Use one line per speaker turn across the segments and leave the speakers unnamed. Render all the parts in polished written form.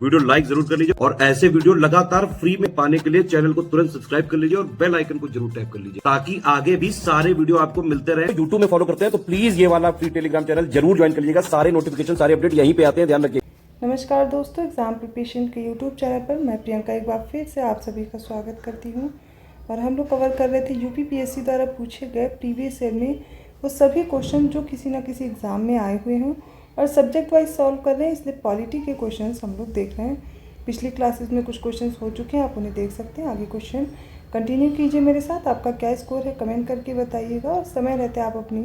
Video like जरूर कर लीजिए और ऐसे वीडियो लगातार फ्री में पाने के लिए चैनल को तुरंत सब्सक्राइब कर लीजिए और बेल आइकन को जरूर टैप कर लीजिए ताकि आगे भी सारे वीडियो आपको मिलते रहे। यूट्यूब में फॉलो करते हैं तो प्लीज ये वाला फ्री टेलीग्राम चैनल जरूर ज्वाइन कर लीजिएगा। सारे नोटिफिकेशन सारे अपडेट यहीं पे आते हैं, ध्यान रखिए।
नमस्कार दोस्तों, एग्जाम प्रिपरेशन के यूट्यूब चैनल पर मैं प्रियंका एक बार फिर से आप सभी का स्वागत करती हूं। और हम लोग कवर कर रहे थे यूपीपीएससी द्वारा पूछे गए प्रीवियस ईयर में वो सभी क्वेश्चन जो किसी ना किसी एग्ज़ाम में आए हुए हों और सब्जेक्ट वाइज सॉल्व कर रहे हैं, इसलिए पॉलिटी के क्वेश्चंस हम लोग देख रहे हैं। पिछली क्लासेस में कुछ क्वेश्चंस हो चुके हैं, आप उन्हें देख सकते हैं। आगे क्वेश्चन कंटिन्यू कीजिए मेरे साथ। आपका क्या स्कोर है कमेंट करके बताइएगा। और समय रहते आप अपनी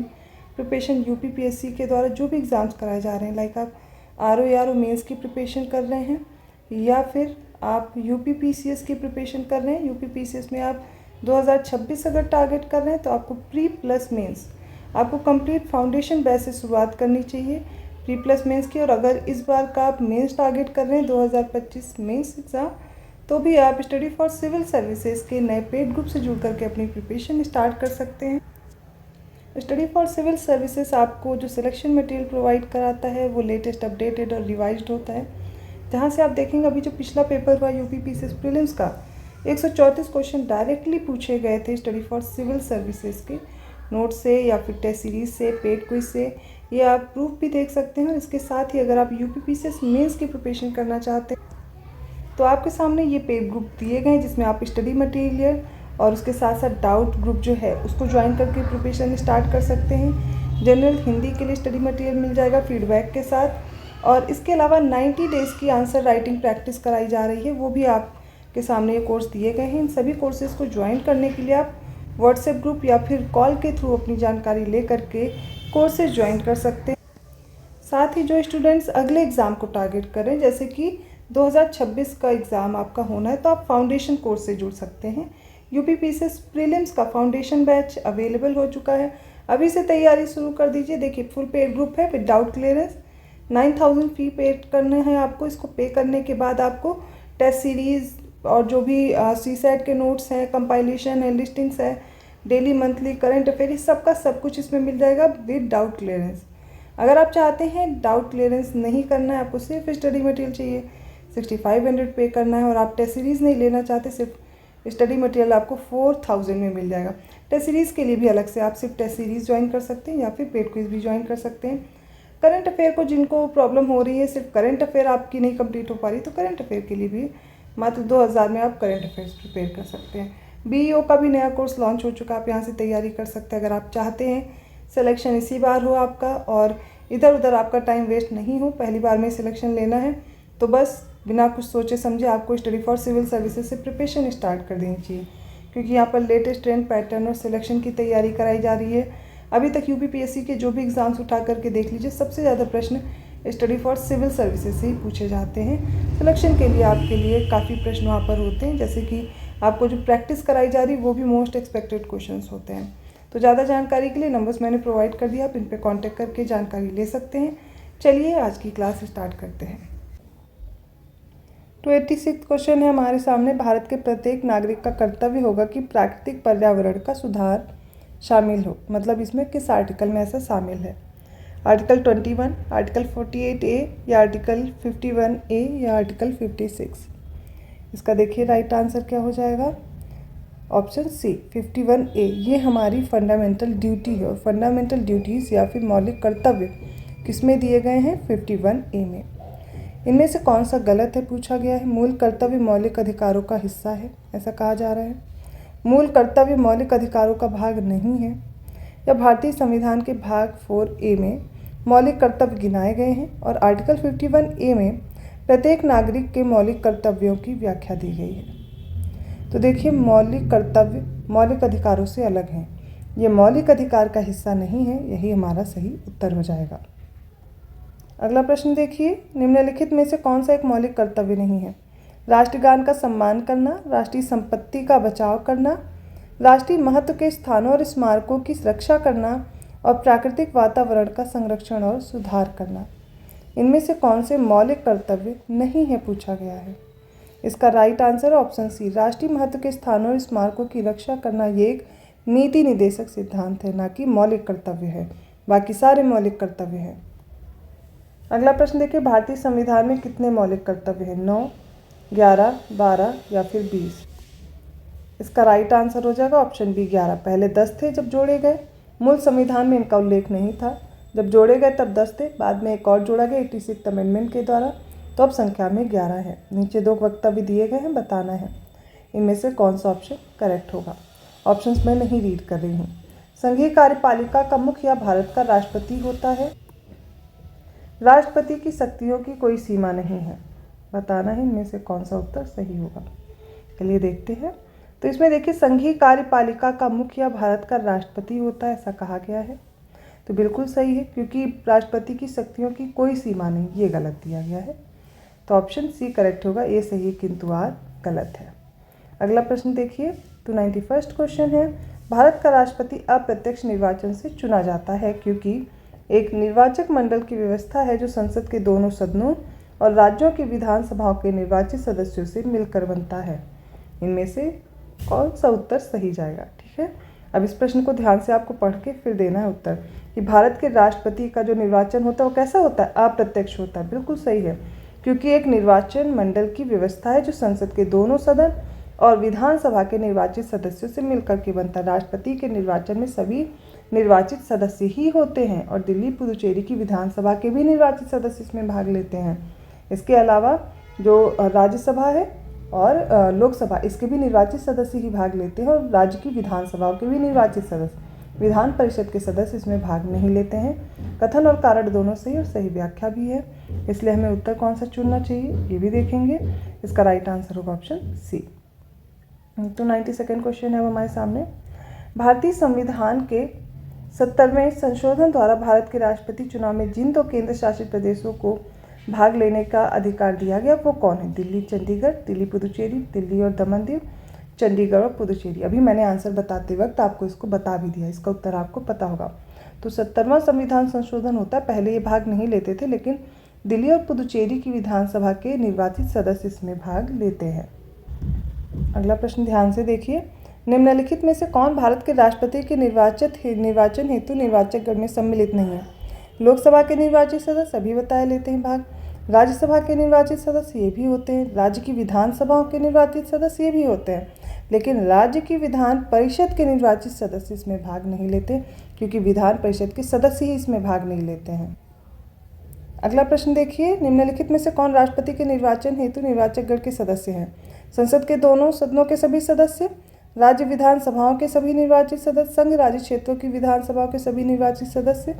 प्रिपरेशन यूपीपीएससी के द्वारा जो भी एग्ज़ाम्स कराए जा रहे हैं, लाइक आप आरओ मेंस की प्रिपरेशन कर रहे हैं या फिर आप यूपीपीसीएस की प्रिपरेशन कर रहे हैं। यूपीपीसीएस में आप 2026 अगर टारगेट कर रहे हैं तो आपको प्री प्लस मेंस आपको कंप्लीट फाउंडेशन बेस से शुरुआत करनी चाहिए प्री प्लस मेंस की। और अगर इस बार का आप मेंस टारगेट कर रहे हैं 2025 मेंस एग्ज़ाम, तो भी आप स्टडी फॉर सिविल सर्विसेज के नए पेड ग्रुप से जुड़ करके अपनी प्रिपरेशन स्टार्ट कर सकते हैं। स्टडी फॉर सिविल सर्विसेज आपको जो सिलेक्शन मटेरियल प्रोवाइड कराता है वो लेटेस्ट अपडेटेड और रिवाइज्ड होता है, जहाँ से आप देखेंगे अभी जो पिछला पेपर हुआ यूपीपीसीएस प्रीलिम्स का 134 क्वेश्चन डायरेक्टली पूछे गए थे स्टडी फॉर सिविल सर्विसेज के नोट से या फिर टेस्ट सीरीज से, पेड क्विज से। ये आप प्रूफ भी देख सकते हैं। और इसके साथ ही अगर आप यूपीपीसीएस मेंस की प्रिपरेशन करना चाहते हैं तो आपके सामने ये पेड ग्रुप दिए गए हैं जिसमें आप स्टडी मटेरियल और उसके साथ साथ डाउट ग्रुप जो है उसको ज्वाइन करके प्रिपरेशन स्टार्ट कर सकते हैं। जनरल हिंदी के लिए स्टडी मटेरियल मिल जाएगा फीडबैक के साथ। और इसके अलावा 90 डेज़ की आंसर राइटिंग प्रैक्टिस कराई जा रही है, वो भी आपके सामने ये कोर्स दिए गए हैं। इन सभी कोर्सेज को ज्वाइन करने के लिए आप व्हाट्सएप ग्रुप या फिर कॉल के थ्रू अपनी जानकारी ले करके कोर्सेज ज्वाइन कर सकते हैं। साथ ही जो स्टूडेंट्स अगले एग्ज़ाम को टारगेट करें, जैसे कि 2026 का एग्ज़ाम आपका होना है, तो आप फाउंडेशन कोर्स से जुड़ सकते हैं। यूपीपीसीएस प्रीलिम्स का फाउंडेशन बैच अवेलेबल हो चुका है, अभी से तैयारी शुरू कर दीजिए। देखिए फुल पेड ग्रुप है विदाउट क्लियरेंस, 9000 फी पे करना है आपको। इसको पे करने के बाद आपको टेस्ट सीरीज़ और जो भी सीसेट के नोट्स हैं, कंपाइलेशन है, लिस्टिंग्स है, डेली मंथली करंट अफेयर, इस सबका सब कुछ इसमें मिल जाएगा विद डाउट क्लियरेंस। अगर आप चाहते हैं डाउट क्लियरेंस नहीं करना है, आपको सिर्फ स्टडी मटेरियल चाहिए, 6500 पे करना है और आप टेस्ट सीरीज़ नहीं लेना चाहते, सिर्फ स्टडी मटेरियल आपको 4000 में मिल जाएगा। टेस्ट सीरीज़ के लिए भी अलग से आप सिर्फ टेस्ट सीरीज़ ज्वाइन कर सकते हैं या फिर पेड क्विज भी ज्वाइन कर सकते हैं। करंट अफेयर को जिनको प्रॉब्लम हो रही है, सिर्फ करंट अफेयर आपकी नहीं कंप्लीट हो पा रही, तो करंट अफेयर के लिए भी मात्र 2000 में आप करंट अफेयर्स प्रिपेयर कर सकते हैं। बीईओ का भी नया कोर्स लॉन्च हो चुका है, आप यहाँ से तैयारी कर सकते हैं। अगर आप चाहते हैं सिलेक्शन इसी बार हो आपका और इधर उधर आपका टाइम वेस्ट नहीं हो, पहली बार में सिलेक्शन लेना है, तो बस बिना कुछ सोचे समझे आपको स्टडी फॉर सिविल सर्विसेज से प्रिपरेशन स्टार्ट कर देनी चाहिए, क्योंकि यहाँ पर लेटेस्ट ट्रेंड पैटर्न और सिलेक्शन की तैयारी कराई जा रही है। अभी तक यूपीपीएससी के जो भी एग्ज़ाम्स उठा करके देख लीजिए, सबसे ज़्यादा प्रश्न स्टडी फॉर सिविल सर्विसेज से ही पूछे जाते हैं। सिलेक्शन के लिए आपके लिए काफ़ी प्रश्न वहाँ पर होते हैं, जैसे कि आपको जो प्रैक्टिस कराई जा रही है वो भी मोस्ट एक्सपेक्टेड क्वेश्चंस होते हैं। तो ज़्यादा जानकारी के लिए नंबर्स मैंने प्रोवाइड कर दिया, आप इन पर कॉन्टैक्ट करके जानकारी ले सकते हैं। चलिए आज की क्लास स्टार्ट करते हैं। 86 क्वेश्चन है हमारे सामने। भारत के प्रत्येक नागरिक का कर्तव्य होगा कि प्राकृतिक पर्यावरण का सुधार शामिल हो, मतलब इसमें किस आर्टिकल में ऐसा शामिल है? आर्टिकल 21, आर्टिकल 48A या आर्टिकल 51A या आर्टिकल 56? इसका देखिए राइट आंसर क्या हो जाएगा। ऑप्शन सी 51A, ये हमारी फंडामेंटल ड्यूटी है। और फंडामेंटल ड्यूटीज़ या फिर मौलिक कर्तव्य किस में दिए गए हैं? 51A में। इनमें से कौन सा गलत है पूछा गया है। मूल कर्तव्य मौलिक अधिकारों का हिस्सा है, ऐसा कहा जा रहा है। मूल कर्तव्य मौलिक अधिकारों का भाग नहीं है। या भारतीय संविधान के भाग 4A में मौलिक कर्तव्य गिनाए गए हैं और आर्टिकल 51A में प्रत्येक नागरिक के मौलिक कर्तव्यों की व्याख्या दी गई है। तो देखिए मौलिक कर्तव्य मौलिक अधिकारों से अलग हैं, ये मौलिक अधिकार का हिस्सा नहीं है, यही हमारा सही उत्तर हो जाएगा। अगला प्रश्न देखिए, निम्नलिखित में से कौन सा एक मौलिक कर्तव्य नहीं है? राष्ट्रगान का सम्मान करना, राष्ट्रीय संपत्ति का बचाव करना, राष्ट्रीय महत्व के स्थानों और स्मारकों की रक्षा करना और प्राकृतिक वातावरण का संरक्षण और सुधार करना। इनमें से कौन से मौलिक कर्तव्य नहीं है पूछा गया है। इसका राइट आंसर ऑप्शन सी, राष्ट्रीय महत्व के स्थानों और स्मारकों की रक्षा करना ये एक नीति निदेशक सिद्धांत है, ना कि मौलिक कर्तव्य है। बाकी सारे मौलिक कर्तव्य हैं। अगला प्रश्न देखिए, भारतीय संविधान में कितने मौलिक कर्तव्य हैं? 9, 11, 12 या फिर 20? इसका राइट आंसर हो जाएगा ऑप्शन बी 11। पहले 10 थे जब जोड़े गए, मूल संविधान में इनका उल्लेख नहीं था। जब जोड़े गए तब 10 थे, बाद में एक और जोड़ा गया 86 अमेंडमेंट के द्वारा, तो अब संख्या में 11 है। नीचे 2 वक्तव्य दिए गए हैं, बताना है इनमें से कौन सा ऑप्शन करेक्ट होगा। ऑप्शंस मैं नहीं रीड कर रही हूँ। संघीय कार्यपालिका का मुखिया भारत का राष्ट्रपति होता है। राष्ट्रपति की शक्तियों की कोई सीमा नहीं है, बताना है इनमें से कौन सा उत्तर सही होगा। चलिए देखते हैं। तो इसमें देखिए, संघीय कार्यपालिका का मुखिया भारत का राष्ट्रपति होता है, ऐसा कहा गया है। तो बिल्कुल सही है, क्योंकि राष्ट्रपति की शक्तियों की कोई सीमा नहीं, ये गलत दिया गया है। तो ऑप्शन सी करेक्ट होगा, ए सही किंतु आर गलत है। अगला प्रश्न देखिए, 291 क्वेश्चन है, भारत का राष्ट्रपति अप्रत्यक्ष निर्वाचन से चुना जाता है क्योंकि एक निर्वाचक मंडल की व्यवस्था है जो संसद के दोनों सदनों और राज्यों की विधानसभाओं के निर्वाचित सदस्यों से मिलकर बनता है। इनमें से कौन सा उत्तर सही जाएगा? ठीक है, अब इस प्रश्न को ध्यान से आपको पढ़ के फिर देना है उत्तर कि भारत के राष्ट्रपति का जो निर्वाचन होता है वो कैसा होता है? अप्रत्यक्ष होता है। बिल्कुल सही है, क्योंकि एक निर्वाचन मंडल की व्यवस्था है जो संसद के दोनों सदन और विधानसभा के निर्वाचित सदस्यों से मिलकर के बनता है। राष्ट्रपति के निर्वाचन में सभी निर्वाचित सदस्य ही होते हैं और दिल्ली पुदुचेरी की विधानसभा के भी निर्वाचित सदस्य इसमें भाग लेते हैं। इसके अलावा जो राज्यसभा है और लोकसभा, इसके भी निर्वाचित सदस्य ही भाग लेते हैं और राज्य की विधानसभाओं के भी निर्वाचित सदस्य, विधान परिषद के सदस्य इसमें भाग नहीं लेते हैं। कथन और कारण दोनों सही और सही व्याख्या भी है, इसलिए हमें उत्तर कौन सा चुनना चाहिए ये भी देखेंगे। इसका राइट आंसर होगा ऑप्शन सी। तो 92 क्वेश्चन है वो हमारे सामने, भारतीय संविधान के 70वें संशोधन द्वारा भारत के राष्ट्रपति चुनाव में जिन 2 केंद्र शासित प्रदेशों को भाग लेने का अधिकार दिया गया वो कौन है? दिल्ली चंडीगढ़, दिल्ली पुदुचेरी, दिल्ली और दमन दीव, चंडीगढ़ और पुदुचेरी। अभी मैंने आंसर बताते वक्त आपको इसको बता भी दिया, इसका उत्तर आपको पता होगा। तो 70वां संविधान संशोधन होता है, पहले ये भाग नहीं लेते थे, लेकिन दिल्ली और पुदुचेरी की विधानसभा के निर्वाचित सदस्य इसमें भाग लेते हैं। अगला प्रश्न ध्यान से देखिए, निम्नलिखित में से कौन भारत के राष्ट्रपति के निर्वाचन हेतु निर्वाचक गण में सम्मिलित नहीं है? लोकसभा के निर्वाचित सदस्य अभी बताए लेते हैं भाग, राज्यसभा के निर्वाचित सदस्य ये भी होते हैं, राज्य की विधानसभाओं के निर्वाचित सदस्य ये भी होते हैं, लेकिन राज्य की विधान परिषद के निर्वाचित सदस्य इसमें भाग नहीं लेते, क्योंकि विधान परिषद के सदस्य ही इसमें भाग नहीं लेते हैं। अगला प्रश्न देखिए, निम्नलिखित में से कौन राष्ट्रपति के निर्वाचन हेतु निर्वाचक गण के सदस्य हैं? संसद के दोनों सदनों के सभी सदस्य, राज्य विधानसभाओं के सभी निर्वाचित सदस्य, संघ राज्य क्षेत्रों की विधानसभाओं के सभी निर्वाचित सदस्य,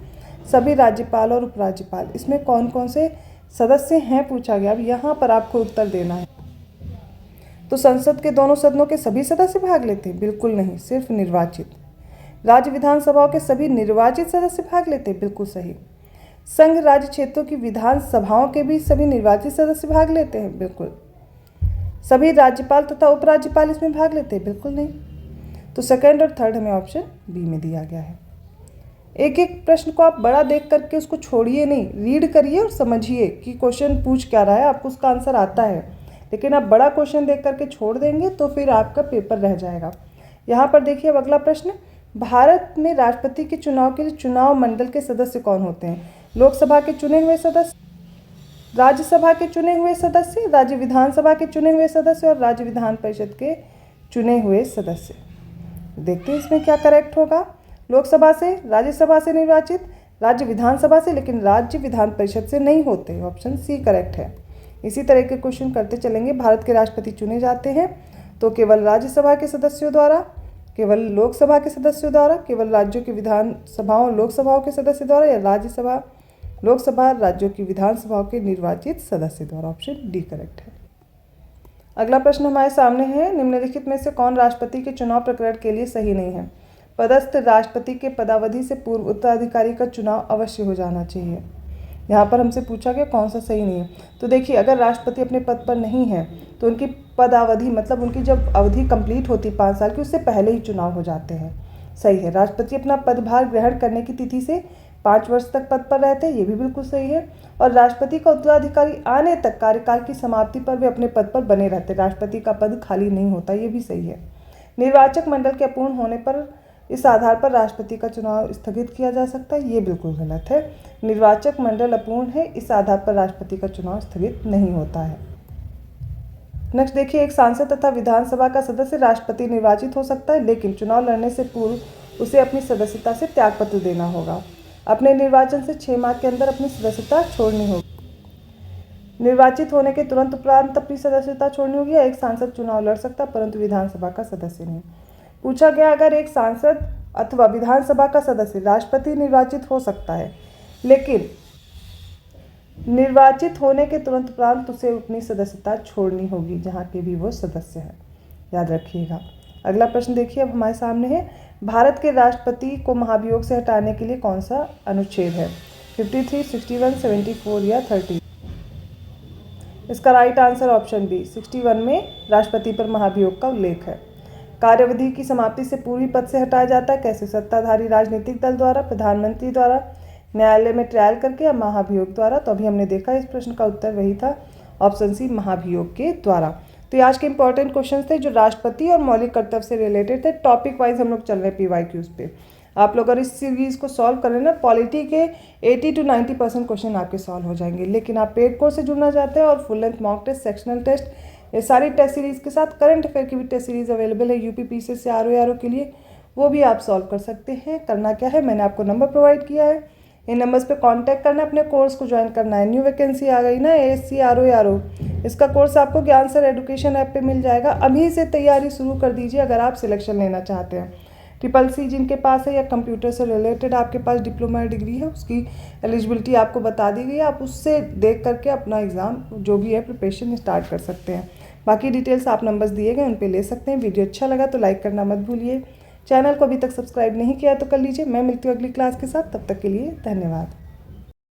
सभी राज्यपाल और उपराज्यपाल। इसमें कौन कौन से सदस्य हैं पूछा गया। अब यहाँ पर आपको उत्तर देना है। तो संसद के दोनों सदनों के सभी सदस्य भाग लेते हैं? बिल्कुल नहीं, सिर्फ निर्वाचित। राज्य विधानसभाओं के सभी निर्वाचित सदस्य भाग लेते हैं? बिल्कुल सही। संघ राज्य क्षेत्रों की विधानसभाओं के भी सभी निर्वाचित सदस्य भाग लेते हैं? बिल्कुल। सभी राज्यपाल तथा उपराज्यपाल इसमें भाग लेते हैं? बिल्कुल नहीं। तो सेकंड और थर्ड हमें ऑप्शन बी में दिया गया है। एक एक प्रश्न को आप बड़ा देख करके उसको छोड़िए नहीं, रीड करिए और समझिए कि क्वेश्चन पूछ क्या रहा है, आपको उसका आंसर आता है। लेकिन आप बड़ा क्वेश्चन देख करके छोड़ देंगे तो फिर आपका पेपर रह जाएगा। यहाँ पर देखिए, अब अगला प्रश्न, भारत में राष्ट्रपति के चुनाव के लिए चुनाव मंडल के सदस्य कौन होते हैं? लोकसभा के चुने हुए सदस्य, राज्यसभा के चुने हुए सदस्य, राज्य विधानसभा के चुने हुए सदस्य और राज्य विधान परिषद के चुने हुए सदस्य। देखते हैं इसमें क्या करेक्ट होगा। लोकसभा से, राज्यसभा से निर्वाचित, राज्य विधानसभा से, लेकिन राज्य विधान परिषद से नहीं होते। ऑप्शन सी करेक्ट है। इसी तरह के क्वेश्चन करते चलेंगे। भारत के राष्ट्रपति चुने जाते हैं तो केवल राज्यसभा के सदस्यों द्वारा, केवल लोकसभा के सदस्यों द्वारा, केवल राज्यों की विधानसभाओं लोकसभाओं के सदस्य द्वारा, या राज्यसभा लोकसभा राज्यों की विधानसभाओं के निर्वाचित सदस्य द्वारा। ऑप्शन डी करेक्ट है। अगला प्रश्न हमारे सामने है, निम्नलिखित में से कौन राष्ट्रपति के चुनाव प्रकरण के लिए सही नहीं है? पदस्थ राष्ट्रपति के पदावधि से पूर्व उत्तराधिकारी का चुनाव अवश्य हो जाना चाहिए। यहाँ पर हमसे पूछा गया कौन सा सही नहीं है। तो देखिए, अगर राष्ट्रपति अपने पद पर नहीं है तो उनकी पदावधि, मतलब उनकी जब अवधि कंप्लीट होती 5 साल की, उससे पहले ही चुनाव हो जाते हैं। सही है। राष्ट्रपति अपना पदभार ग्रहण करने की तिथि से 5 वर्ष तक पद पर रहते हैं, ये भी बिल्कुल सही है। और राष्ट्रपति का उत्तराधिकारी आने तक कार्यकाल की समाप्ति पर वे अपने पद पर बने रहते हैं। राष्ट्रपति का पद खाली नहीं होता, ये भी सही है। निर्वाचक मंडल के अपूर्ण होने पर इस आधार पर राष्ट्रपति का चुनाव स्थगित किया जा सकता है, ये बिल्कुल गलत है। निर्वाचक मंडल अपूर्ण है, इस आधार पर राष्ट्रपति का चुनाव स्थगित नहीं होता है। नेक्स्ट देखिए, एक सांसद तथा विधानसभा का सदस्य राष्ट्रपति निर्वाचित हो सकता है, लेकिन चुनाव लड़ने से पूर्व उसे अपनी सदस्यता से त्यागपत्र देना होगा। अपने निर्वाचन से 6 माह के अंदर अपनी सदस्यता छोड़नी होगी। निर्वाचित होने के तुरंत उपरांत अपनी सदस्यता छोड़नी होगी। एक सांसद चुनाव लड़ सकता परंतु विधानसभा का सदस्य नहीं। पूछा गया, अगर एक सांसद अथवा विधानसभा का सदस्य राष्ट्रपति निर्वाचित हो सकता है, लेकिन निर्वाचित होने के तुरंत उपरांत उसे अपनी सदस्यता छोड़नी होगी, जहाँ के भी वो सदस्य है, याद रखिएगा। अगला प्रश्न देखिए, अब हमारे सामने है, भारत के राष्ट्रपति को महाभियोग से हटाने के लिए कौन सा अनुच्छेद है? 53, 61, 74 या 30? इसका राइट आंसर ऑप्शन बी 61 में राष्ट्रपति पर महाभियोग का उल्लेख है। कार्यावधि की समाप्ति से पूर्व ही पद से हटाया जाता है, कैसे? सत्ताधारी राजनीतिक दल द्वारा, प्रधानमंत्री द्वारा, न्यायालय में ट्रायल करके या महाभियोग द्वारा। तो अभी हमने देखा इस प्रश्न का उत्तर वही था, ऑप्शन सी महाभियोग के द्वारा। तो ये आज के इंपॉर्टेंट क्वेश्चन थे जो राष्ट्रपति और मौलिक कर्तव्य से रिलेटेड थे। टॉपिक वाइज हम लोग चल रहे हैं PYQs पे। आप लोग अगर इस सीरीज़ को सॉल्व कर लेना, पॉलिटी के 80 to 90% क्वेश्चन आपके सॉल्व हो जाएंगे। लेकिन आप पेड कोर्स से जुड़ना चाहते हैं और full length mock test, sectional test, ये सारी टेस्ट सीरीज़ के साथ करंट अफेयर की भी टेस्ट सीरीज़ अवेलेबल है UP PCS से RO के लिए, वो भी आप सॉल्व कर सकते हैं। करना क्या है, मैंने आपको नंबर प्रोवाइड किया है, इन नंबर्स पे कांटेक्ट करना है, अपने कोर्स को ज्वाइन करना है। न्यू वैकेंसी आ गई ना, ASC RO, इसका कोर्स आपको ज्ञान सर एजुकेशन ऐप पे मिल जाएगा। अभी से तैयारी शुरू कर दीजिए अगर आप सिलेक्शन लेना चाहते हैं। CCC जिनके पास है या कंप्यूटर से रिलेटेड आपके पास डिप्लोमा डिग्री है, उसकी एलिजिबिलिटी आपको बता दी गई है, आप उससे देख करके अपना एग्ज़ाम जो भी है प्रिपरेशन स्टार्ट कर सकते हैं। बाकी डिटेल्स आप नंबर्स दिए गए उन पे ले सकते हैं। वीडियो अच्छा लगा तो लाइक करना मत भूलिए। चैनल को अभी तक सब्सक्राइब नहीं किया तो कर लीजिए। मैं मिलती हूँ अगली क्लास के साथ, तब तक के लिए धन्यवाद।